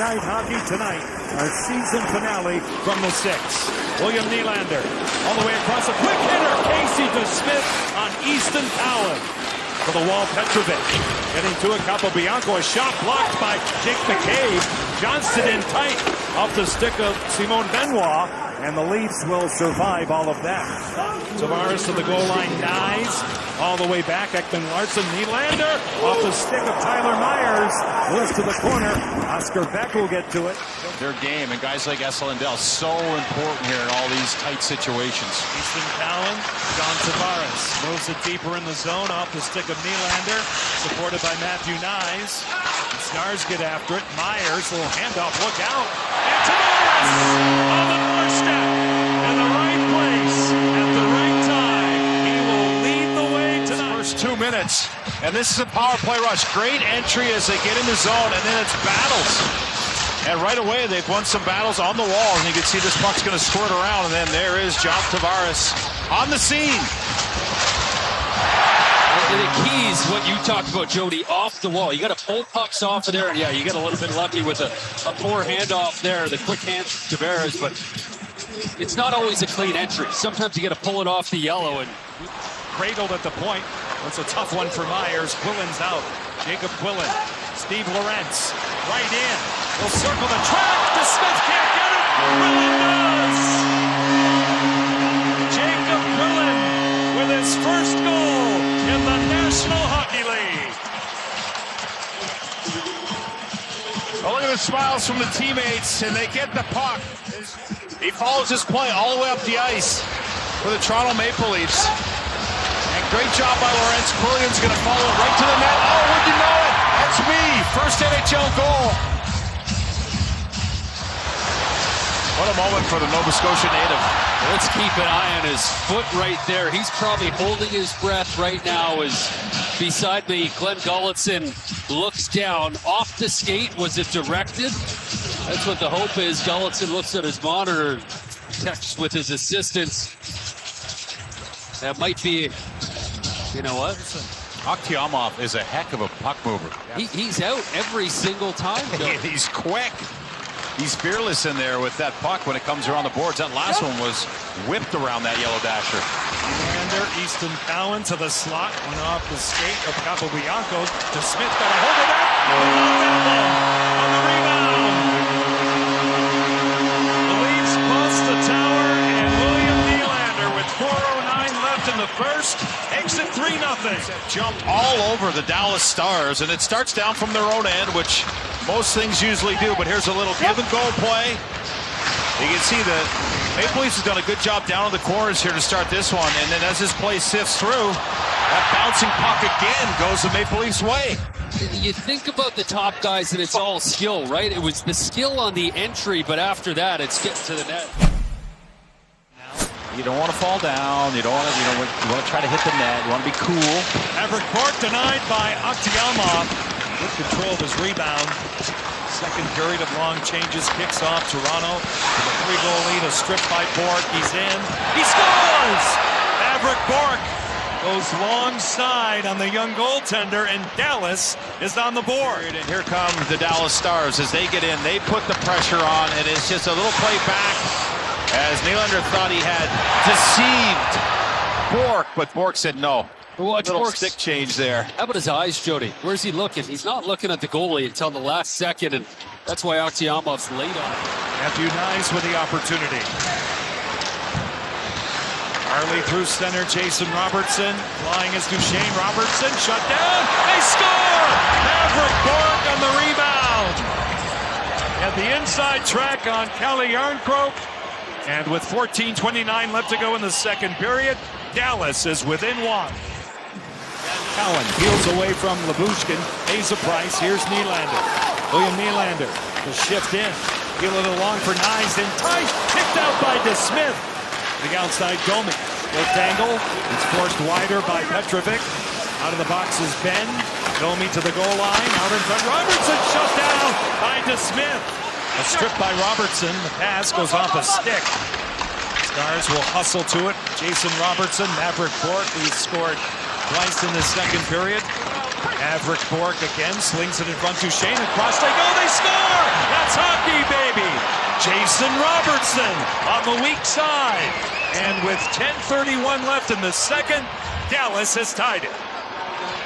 night hockey tonight. Our season finale from the 6. William Nylander all the way across, a quick hitter. Casey DeSmith on Easton Cowan. For the wall, Petrovic getting to it. Capobianco, a shot blocked by Jake McCabe. Johnston in tight off the stick of Simon Benoit, and the Leafs will survive all of that. Tavares to the goal line, dies all the way back. Ekman Larsson, Nylander off the stick of Tyler Myers, moves to the corner. Oscar Beck will get to it. Their game, and guys like Esa Lindell, so important here in all these tight situations. Easton Cowan, John Tavares moves it deeper in the zone off the stick of Nylander, supported by Matthew Knies. The Stars get after it. Myers, little handoff, look out. And Tavares on the doorstep in the right place at the right time. He will lead the way tonight. First 2 minutes, and this is a power play rush. Great entry as they get in the zone, and then it's battles. And right away, they've won some battles on the wall, and you can see this puck's going to squirt around, and then there is John Tavares on the scene. And the key is what you talked about, Jody, off the wall. You got to pull pucks off of there, and yeah, you got a little bit lucky with a poor handoff there, the quick hand to Tavares, but it's not always a clean entry. Sometimes you got to pull it off the yellow. And cradled at the point. It's a tough one for Myers. Quillen's out. Jacob Quillen. Steve Lorentz right in. Will circle the track. DeSmith can't get it. Quillen does. Jacob Quillen with his first goal in the National Hockey League. Oh, look at the smiles from the teammates, and they get the puck. He follows his play all the way up the ice for the Toronto Maple Leafs. And great job by Lorentz. Quillen's going to follow it right to the net. Oh, would you know it? That's me. First NHL goal. What a moment for the Nova Scotia native. let's keep an eye on his foot right there. He's probably holding his breath right now as beside me, Glenn Gulutzan looks down. Off the skate, was it directed? That's what the hope is. Gulutzan looks at his monitor, texts with his assistants. That might be, you know what? Akhtiamov is a heck of a puck mover. He's out every single time. He's quick. He's fearless in there with that puck when it comes around the boards. That last one was whipped around that yellow dasher. Nylander, Easton Cowan to the slot, went off the skate of Capobianco. DeSmith got a hold of that. On the rebound. The Leafs bust the tower, and William Nylander with 4:09 left in the first takes it 3-0. Jump all over the Dallas Stars, and it starts down from their own end, which most things usually do, but here's a little give-and-go play. You can see the Maple Leafs has done a good job down in the corners here to start this one, and then as this play sifts through, that bouncing puck again goes the Maple Leafs' way. You think about the top guys, and it's all skill, right? It was the skill on the entry, but after that, it's getting to the net. You don't want to fall down. You want to try to hit the net. You want to be cool. Maverick Bourque denied by Akhtiamov. Good control of his rebound. Second period of long changes, kicks off Toronto with a 3-goal lead. A strip by Bourque. He's in. He scores! Maverick Bourque goes long side on the young goaltender, and Dallas is on the board. And here come the Dallas Stars as they get in. They put the pressure on, and it's just a little play back as Nylander thought he had deceived Bourque, but Bourque said no. Watch little Bourque's stick change there. How about his eyes, Jody? Where's he looking? He's not looking at the goalie until the last second, and that's why Akhtiamov's late on it. Matthew Knies with the opportunity. Harley through center, Jason Robertson. Flying is Duchesne. Robertson shut down. They score! Maverick Bourque on the rebound. At the inside track on Calle Jarnkrok. And with 14:29 left to go in the second period, Dallas is within one. Cowan peels away from Lyubushkin. Pays a price. Here's Nylander. William Nylander will shift in. Peel it along for Knies. In tight. Kicked out by DeSmith. The outside Domi. Will dangle. It's forced wider by Petrovic. Out of the box is Ben. Domi to the goal line. Out in front. Robertson shut down by DeSmith. A strip by Robertson. The pass goes off a stick. Stars will hustle to it. Jason Robertson, Maverick Bourque, who scored twice in the second period. Maverick Bourque again slings it in front to Shane. Across they go. They score! That's Jason Robertson on the weak side. And with 10:31 left in the second, Dallas has tied it.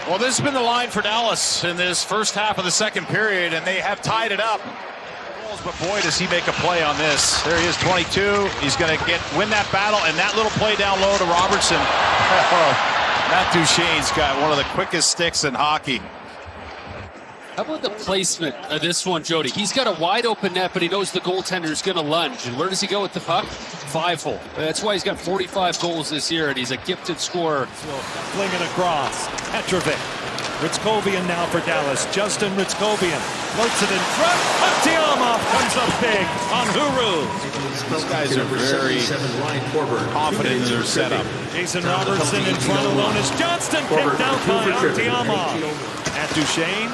Well, this has been the line for Dallas in this first half of the second period, and they have tied it up. But boy, does he make a play on this. There he is, 22. He's going to win that battle, and that little play down low to Robertson. Matt Duchene's got one of the quickest sticks in hockey. How about the placement of this one, Jody? He's got a wide open net, but he knows the goaltender is going to lunge. And where does he go with the puck? 5-hole. That's why he's got 45 goals this year, and he's a gifted scorer. Fling it across. Petrovic. Ritzkovian now for Dallas. Justin Ritzkovian floats it in front. Aktiamov comes up big on Huru. These guys are very confident in their setup. Jason Robertson in front alone as Johnston picked out by Aktiamov. At Duchene.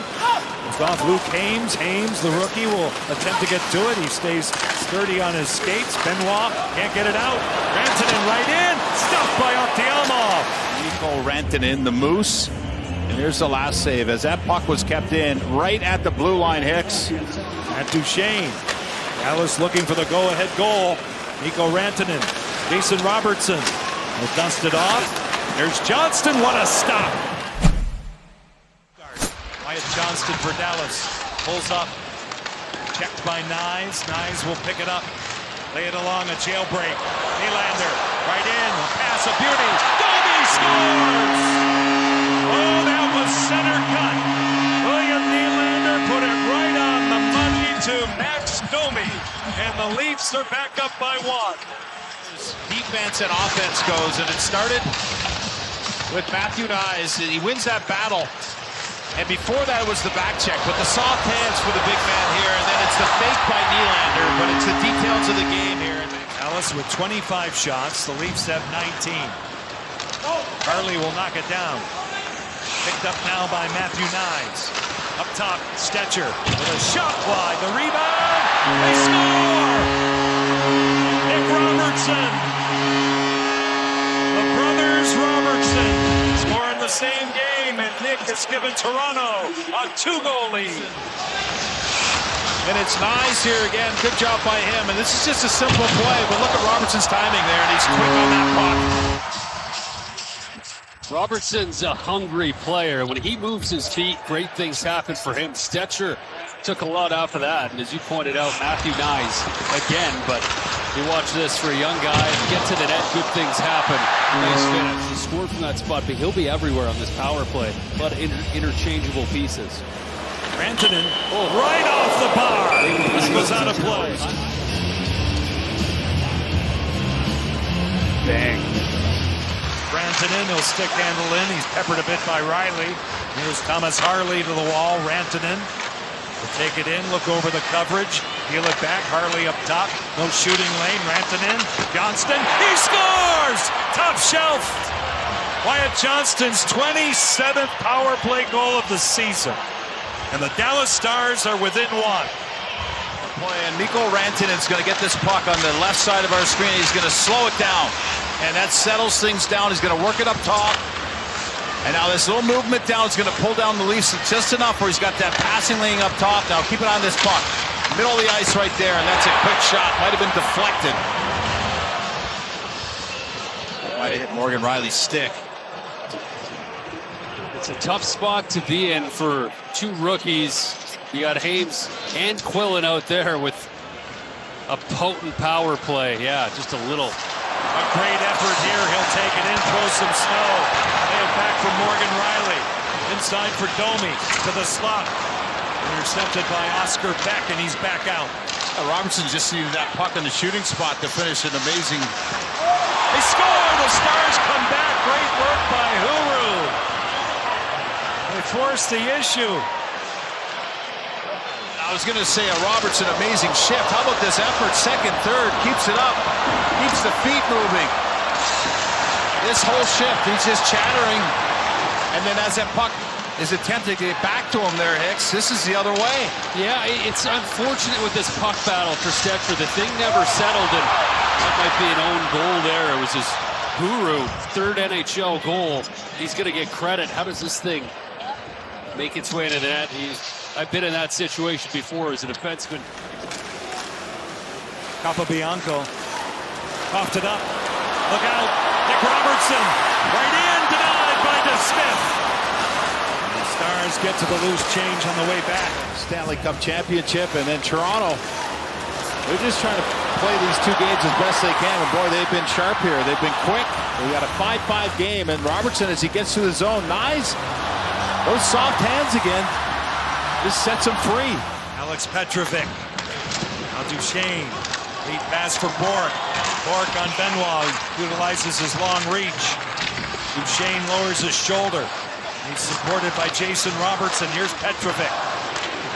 It's off Luke Hames. Hames, the rookie, will attempt to get to it. He stays sturdy on his skates. Benoit can't get it out. Rantanen right in. Stuffed by Aktiamov. Mikko Rantanen, the Moose. And here's the last save as that puck was kept in right at the blue line, Hicks. At Duchene. Dallas looking for the go-ahead goal. Mikko Rantanen. Jason Robertson will dust it off. There's Johnston. What a stop. Wyatt Johnston for Dallas. Pulls up. Checked by Nyes. Nyes will pick it up. Lay it along a jailbreak. Nylander right in. Pass of beauty. Domi scores! Oh, that was center cut. William Nylander put it right on the money to Max Domi. And the Leafs are back up by 1. Defense and offense goes, and it started with Matthew Nyes. He wins that battle. And before that, it was the back check, but the soft hands for the big man here, and then it's the fake by Nylander, but it's the details of the game here. Dallas with 25 shots, the Leafs have 19. Harley will knock it down. Picked up now by Matthew Nyes. Up top, Stetcher with a shot wide, the rebound, they score! Nick Robertson. The brothers Robertson score in the same game, and Nick has given Toronto a 2-goal lead. And it's Nyes here again. Good job by him. And this is just a simple play, but look at Robertson's timing there, and he's quick on that puck. Robertson's a hungry player. When he moves his feet, great things happen for him. Stetcher took a lot off of that. And as you pointed out, Matthew Nyes again. But you watch this for a young guy. Get to the net, good things happen. Nice finish. He scored from that spot, but he'll be everywhere on this power play. A lot of interchangeable pieces. Rantanen right off the bar. This goes out of play. Bang. Rantanen, he'll stick handle in. He's peppered a bit by Riley. Here's Thomas Harley to the wall. Rantanen will take it in, look over the coverage, peel it back. Harley up top. No shooting lane. Rantanen. Johnston. He scores! Top shelf. Wyatt Johnston's 27th power play goal of the season. And the Dallas Stars are within 1. And Mikko Rantanen's going to get this puck on the left side of our screen. He's going to slow it down. And that settles things down. He's going to work it up top. And now this little movement down is going to pull down the Leafs just enough where he's got that passing lane up top. Now keep an eye on this puck. Middle of the ice right there, and that's a quick shot. Might have been deflected. Might have hit Morgan Riley's stick. It's a tough spot to be in for two rookies. You got Hames and Quillen out there with a potent power play. Yeah, just a little. A great effort here. He'll take it in, throw some snow. Lay it back for Morgan Riley. Inside for Domi to the slot. Intercepted by Oscar Beck, and he's back out. Robertson just needed that puck in the shooting spot to finish an amazing. They score! The Stars come back. Great work by Huru. They force the issue. I was going to say a Robertson amazing shift. How about this effort? Second, third, keeps it up. Keeps the feet moving. This whole shift, he's just chattering. And then as that puck is attempting to get back to him there, Hicks, this is the other way. Yeah, it's unfortunate with this puck battle for Stetcher. The thing never settled, and that might be an own goal there. It was his Huru, third NHL goal. He's going to get credit. How does this thing make its way into the net? I've been in that situation before as a defenseman. Capobianco coughed it up. Look out. Nick Robertson. Right in. Denied by DeSmith. And the Stars get to the loose change on the way back. Stanley Cup championship, and then Toronto. They're just trying to play these two games as best they can. And boy, they've been sharp here. They've been quick. We got a 5-5 game, and Robertson, as he gets to the zone, nice. Those soft hands again. Just sets him free. Alex Petrovic. Now Duchesne. Lead pass for Bourque. Bourque on Benoit, who utilizes his long reach. Duchesne lowers his shoulder. He's supported by Jason Robertson. Here's Petrovic.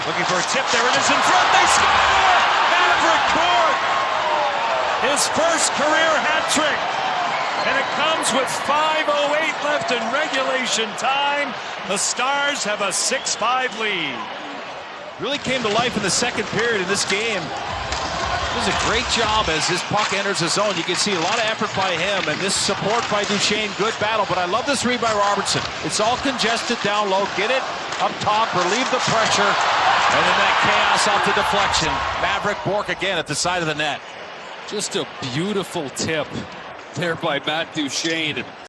Looking for a tip. There it is in front. They score! Maverick Bourque! His first career hat trick. And it comes with 5:08 left in regulation time. The Stars have a 6-5 lead. Really came to life in the second period in this game. Does a great job as this puck enters the zone. You can see a lot of effort by him, and this support by Duchesne. Good battle, but I love this read by Robertson. It's all congested down low. Get it up top, relieve the pressure, and then that chaos off the deflection. Maverick Bourque again at the side of the net. Just a beautiful tip there by Matt Duchesne.